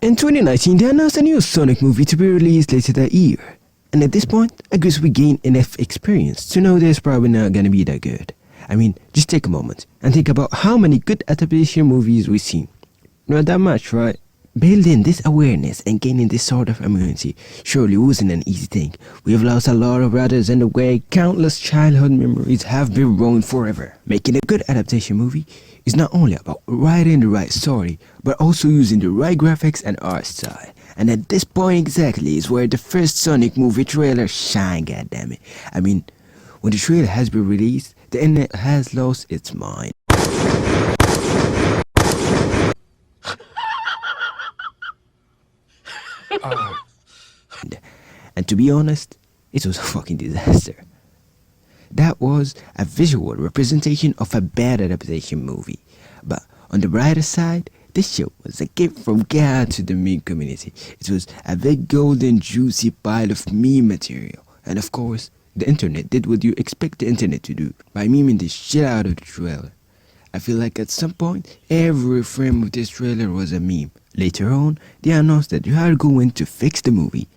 In 2019, they announced a new Sonic movie to be released later that year. And at this point, I guess we gained enough experience to know that it's probably not gonna be that good. I mean, just take a moment and think about how many good adaptation movies we've seen. Not that much, right? Building this awareness and gaining this sort of immunity surely wasn't an easy thing. We have lost a lot of brothers in the way. Countless childhood memories have been ruined forever. Making a good adaptation movie is not only about writing the right story, but also using the right graphics and art style. And at this point exactly is where the first Sonic movie trailer shine, goddammit. I mean, when the trailer has been released, the internet has lost its mind. And to be honest, it was a fucking disaster. That was a visual representation of a bad adaptation movie. But on the brighter side, this show was a gift from God to the meme community. It was a big golden juicy pile of meme material. And of course, the internet did what you expect the internet to do, by memeing the shit out of the trailer. I feel like at some point, every frame of this trailer was a meme. Later on, they announced that you are going to fix the movie.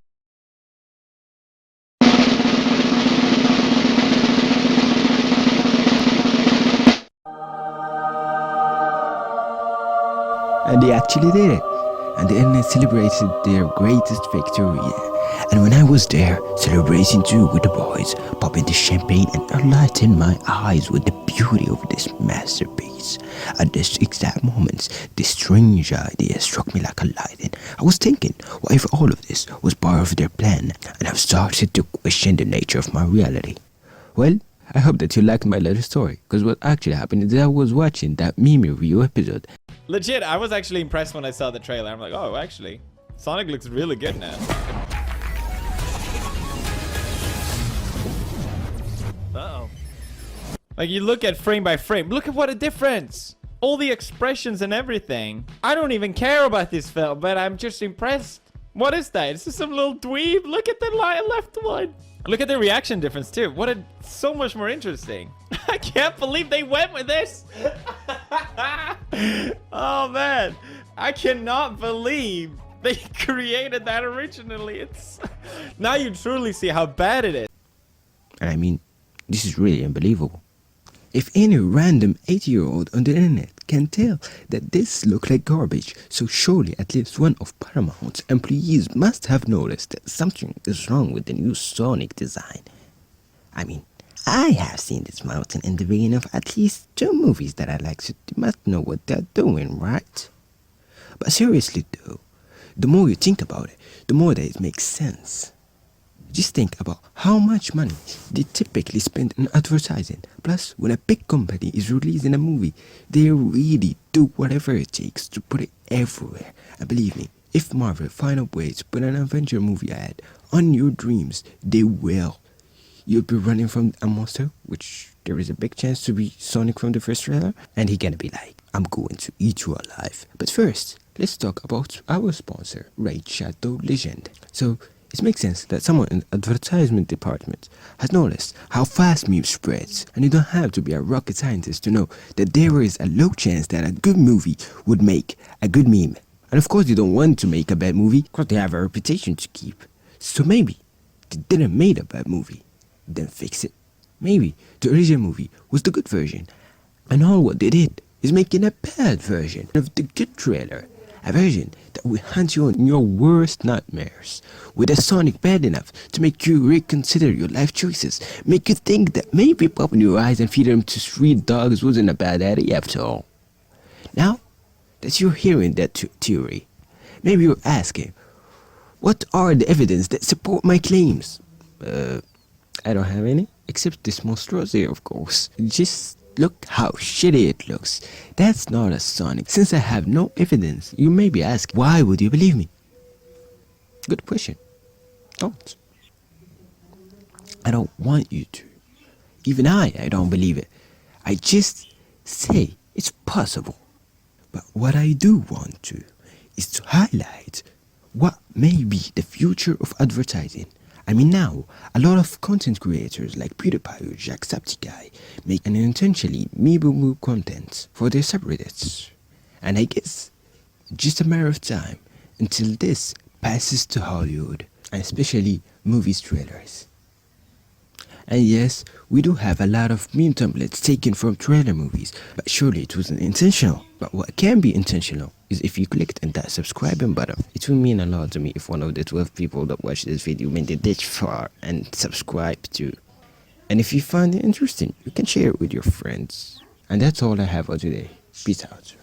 And they actually did it. And the internet celebrated their greatest victory. And when I was there, celebrating too with the boys, popping the champagne and enlightening my eyes with the beauty of this masterpiece. At this exact moment, this strange idea struck me like a lightning. I was thinking, what if all of this was part of their plan? And I've started to question the nature of my reality. Well, I hope that you liked my little story, because what actually happened is I was watching that meme review episode. Legit, I was actually impressed when I saw the trailer. I'm like, oh, actually, Sonic looks really good now. Uh-oh. Like, you look at frame by frame. Look at what a difference. All the expressions and everything. I don't even care about this film, but I'm just impressed. What is that? Is this some little dweeb? Look at the left one. Look at the reaction difference, too. What a... so much more interesting. I can't believe they went with this. Oh, man. I cannot believe they created that originally. It's... now you truly see how bad it is. And I mean, this is really unbelievable. If any random 8-year-old on the internet can tell that this looks like garbage, so surely at least one of Paramount's employees must have noticed that something is wrong with the new Sonic design. I mean, I have seen this mountain in the beginning of at least 2 movies that I like, so they must know what they're doing, right? But seriously though, the more you think about it, the more that it makes sense. Just think about how much money they typically spend on advertising. Plus, when a big company is releasing a movie, they really do whatever it takes to put it everywhere. And believe me, if Marvel find a way to put an Avenger movie ad on your dreams, they will. You'll be running from a monster, which there is a big chance to be Sonic from the first trailer, and he gonna be like, I'm going to eat you alive. But first, let's talk about our sponsor, Raid Shadow Legend. So, it makes sense that someone in the advertisement department has noticed how fast meme spreads, and you don't have to be a rocket scientist to know that there is a low chance that a good movie would make a good meme. And of course, you don't want to make a bad movie because they have a reputation to keep. So maybe they didn't make a bad movie, then fix it. Maybe the original movie was the good version, and all what they did is making a bad version of the good trailer. A version that will hunt you on your worst nightmares, with a Sonic bad enough to make you reconsider your life choices, make you think that maybe popping your eyes and feeding them to street dogs wasn't a bad idea after all. Now that you're hearing that theory, maybe you're asking, what are the evidence that support my claims? I don't have any, except this monstrosity, of course. Just look how shitty it looks. That's not a Sonic. Since I have no evidence, you may be asking, why would you believe me? Good question. Don't. I don't want you to. Even I don't believe it. I just say it's possible. But what I do want to is to highlight what may be the future of advertising. I mean, now, a lot of content creators like PewDiePie or Jacksepticeye make unintentionally me-boo-boo content for their subreddits. And I guess, just a matter of time, until this passes to Hollywood, and especially movies trailers. And yes, we do have a lot of meme templates taken from trailer movies, but surely it wasn't intentional. But what can be intentional is if you clicked on that subscribing button. It will mean a lot to me if one of the 12 people that watch this video made it this far and subscribe too. And if you find it interesting, you can share it with your friends. And that's all I have for today. Peace out.